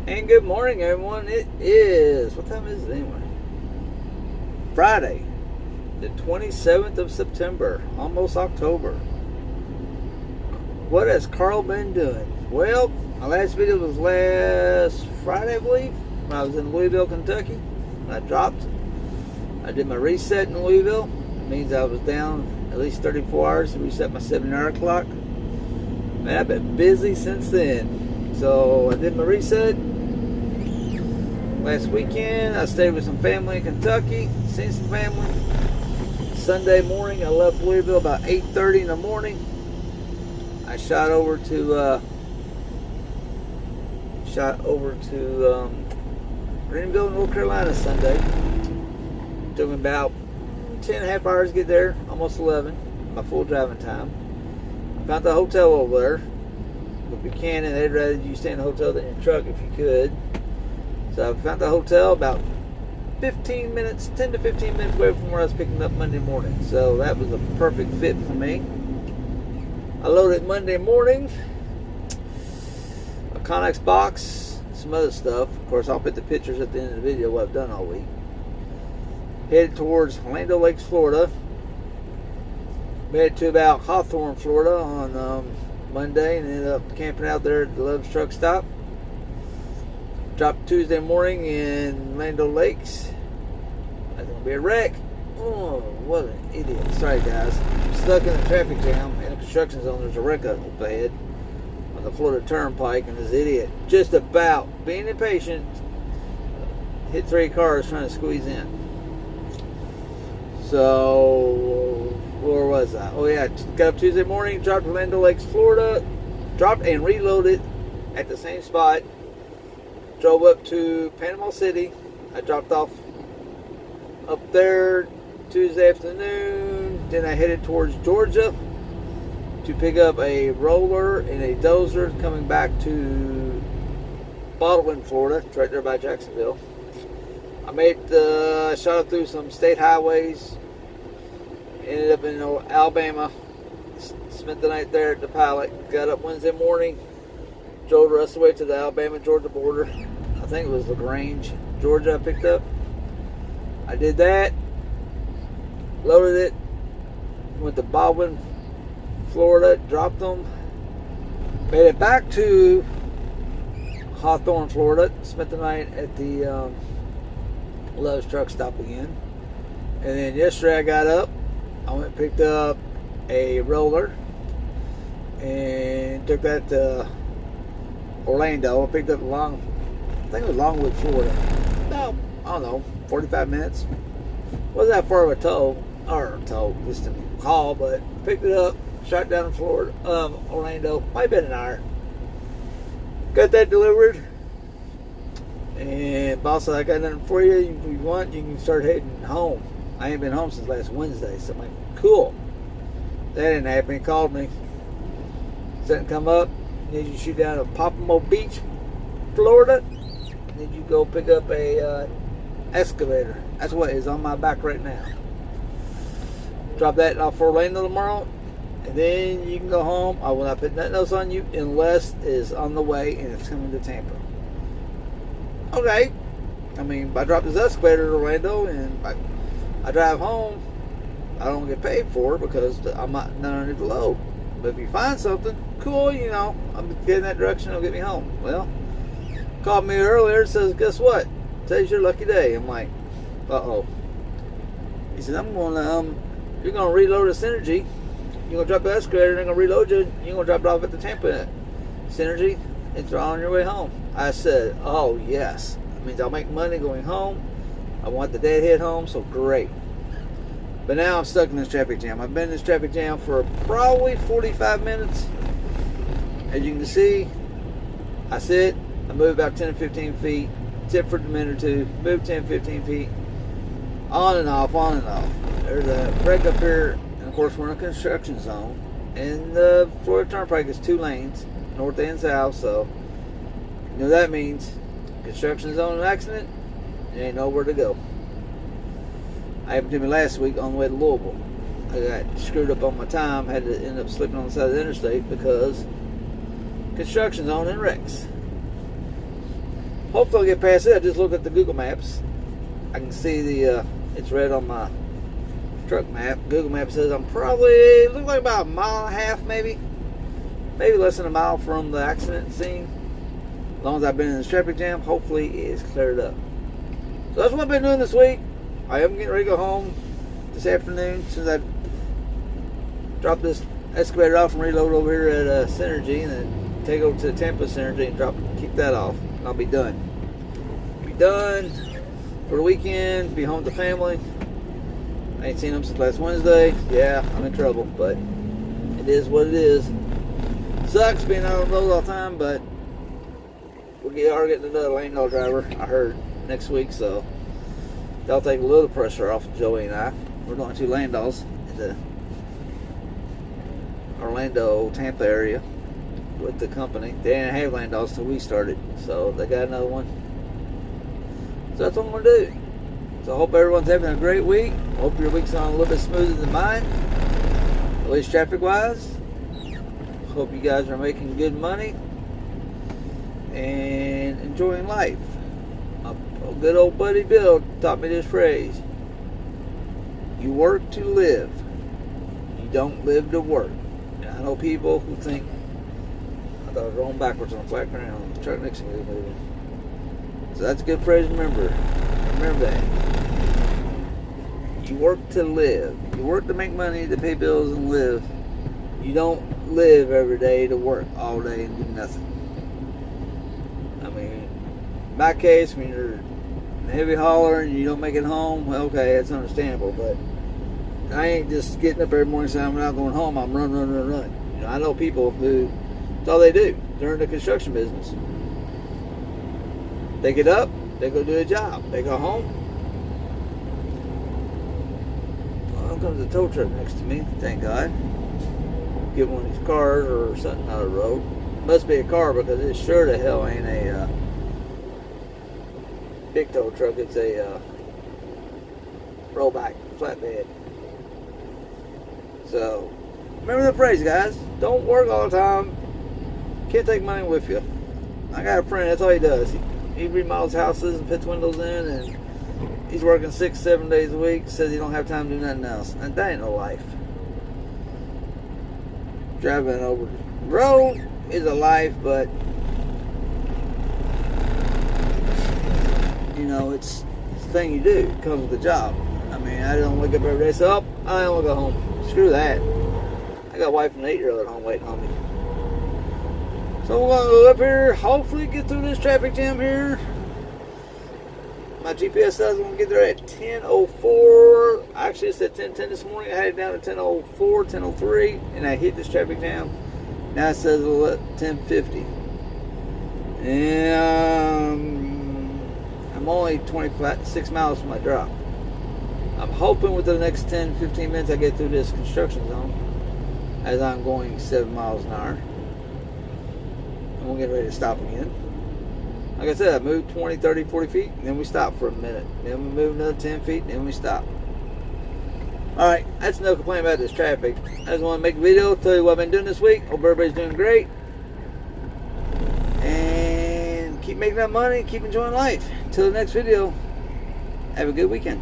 And good morning, everyone. It is, what time is it anyway? Friday, the 27th of September, almost October. What has Carl been doing? Well, my last video was last Friday, I believe, when I was in Louisville, Kentucky. I dropped. I did my reset in Louisville. It means I was down at least 34 hours to reset my 7-hour clock. Man, I've been busy since then. So I did my reset. Last weekend, I stayed with some family in Kentucky, seen some family. Sunday morning, I left Louisville about 8:30 in the morning. I shot over to Greenville, North Carolina Sunday. Took me about 10.5 hours to get there, almost 11, my full driving time. I found the hotel over there. With Buchanan, they'd rather you stay in the hotel than in your truck if you could. So I found the hotel about 10 to 15 minutes away from where I was picking up Monday morning. So that was a perfect fit for me. I loaded Monday morning, a Connex box, some other stuff. Of course, I'll put the pictures at the end of the video what I've done all week. Headed towards Land O'Lakes, Florida. Made it to about Hawthorne, Florida on Monday and ended up camping out there at the Love's Truck Stop. Dropped Tuesday morning in Land O'Lakes. That's gonna be a wreck. Oh, what an idiot. Sorry guys. I'm stuck in a traffic jam in a construction zone. There's a wreck up ahead on the Florida Turnpike, and this idiot, just about being impatient, hit 3 cars trying to squeeze in. So where was I? Oh yeah, got up Tuesday morning, dropped to Land O'Lakes, Florida, dropped and reloaded at the same spot. Drove up to Panama City. I dropped off up there Tuesday afternoon. Then I headed towards Georgia to pick up a roller and a dozer coming back to Baldwin, Florida. It's right there by Jacksonville. I shot up through some state highways. Ended up in Alabama. Spent the night there at the Pilot. Got up Wednesday morning. Drove the rest of the way to the Alabama-Georgia border. I think it was LaGrange, Georgia I picked up. I did that. Loaded it. Went to Baldwin, Florida. Dropped them. Made it back to Hawthorne, Florida. Spent the night at the Love's Truck Stop again. And then yesterday I got up. I went and picked up a roller. And took that to Orlando. I picked up I think it was Longwood, Florida. About, I don't know, 45 minutes. Wasn't that far of a just a haul, but picked it up, shot down in Florida, Orlando. Might have been an hour. Got that delivered. And boss said, I got nothing for you. If you want, you can start heading home. I ain't been home since last Wednesday. So I'm like, cool. That didn't happen. He called me. Said, come up. Need you to shoot down to Pompano Beach, Florida. Need you to go pick up a excavator. That's what is on my back right now. Drop that off for Orlando tomorrow, and then you can go home. I will not put nothing else on you unless it's on the way and it's coming to Tampa. Okay. I mean, if I drop this excavator to Orlando and I drive home, I don't get paid for it because I'm not underneath the load. But if you find something cool, I'm getting that direction, it'll get me home. Well, called me earlier and says, guess what? Today's your lucky day. I'm like, uh-oh. He said, you're going to reload the Synergy. You're going to drop the excavator, they're going to reload you. You're going to drop it off at the Tampa Synergy and throw on your way home. I said, oh, yes. That means I'll make money going home. I want the deadhead home, so great. But now I'm stuck in this traffic jam. I've been in this traffic jam for probably 45 minutes. As you can see, I sit, I move about 10 to 15 feet, sit for a minute or two, move 10, 15 feet, on and off, on and off. There's a break up here, and of course we're in a construction zone. And the Florida Turnpike is 2 lanes, north and south, so you know that means construction zone and accident, you ain't nowhere to go. Happened to me last week on the way to Louisville. I got screwed up on my time, had to end up slipping on the side of the interstate because construction zone and wrecks. hopefully I'll get past it. I just looked at the Google Maps. I can see the it's red on my truck map. Google Maps says I'm probably, look like about a mile and a half, maybe less than a mile from the accident scene. As long as I've been in this traffic jam, hopefully it is cleared up. So that's what I've been doing this week. I am getting ready to go home this afternoon since I dropped this excavator off and reload over here at Synergy, and then take over to Tampa Synergy and keep that off, and I'll be done. Be done for the weekend, be home with the family. I ain't seen them since last Wednesday. Yeah, I'm in trouble, but it is what it is. Sucks being out on the road all the time, but we are getting another lane haul driver, I heard, next week, so that'll take a little pressure off of Joey and I. We're going to Landos in the Orlando, Tampa area with the company. They didn't have Landos till we started, so they got another one. So that's what I'm going to do. So I hope everyone's having a great week. Hope your week's on a little bit smoother than mine, at least traffic-wise. Hope you guys are making good money and enjoying life. A good old buddy Bill taught me this phrase: you work to live, you don't live to work. And I know people who think, I thought I was going backwards on flat ground, the truck next to me was moving. So that's a good phrase to remember. Remember that. You work to live. You work to make money, to pay bills and live. You don't live every day to work all day and do nothing. I mean, in my case, when you're a heavy hauler and you don't make it home, well, okay, that's understandable, but I ain't just getting up every morning saying I'm not going home, I'm run. You know, I know people who, that's all they do. They're in the construction business. They get up, they go do a job, they go home. Well, comes a tow truck next to me, thank God. Get one of these cars or something out of the road. Must be a car because it sure to hell ain't a big tow truck. It's a rollback flatbed. So remember the phrase, guys. Don't work all the time. Can't take money with you. I got a friend, that's all he does. He remodels houses and puts windows in, and he's working 6-7 days a week. Says he don't have time to do nothing else. And that ain't no life. Driving over the road is a life, but you know, it's the thing you do. It comes with the job. I mean, I don't wake up every day, so I don't want to go home. Screw that. I got a wife and an 8-year-old at home waiting on me. So we're going to go up here, hopefully get through this traffic jam here. My GPS says I'm going to get there at 10:04. Actually, it said 10:10 this morning. I had it down to 10:04, 10:03, and I hit this traffic jam. Now it says 10:50. And I'm only 26 miles from my drop. I'm hoping within the next 10-15 minutes I get through this construction zone as I'm going 7 miles an hour. And we'll get ready to stop again. Like I said, I moved 20, 30, 40 feet, and then we stop for a minute. Then we move another 10 feet, and then we stop. Alright, that's no complaint about this traffic. I just want to make a video, tell you what I've been doing this week. Hope everybody's doing great. And keep making that money, keep enjoying life. Until the next video, have a good weekend.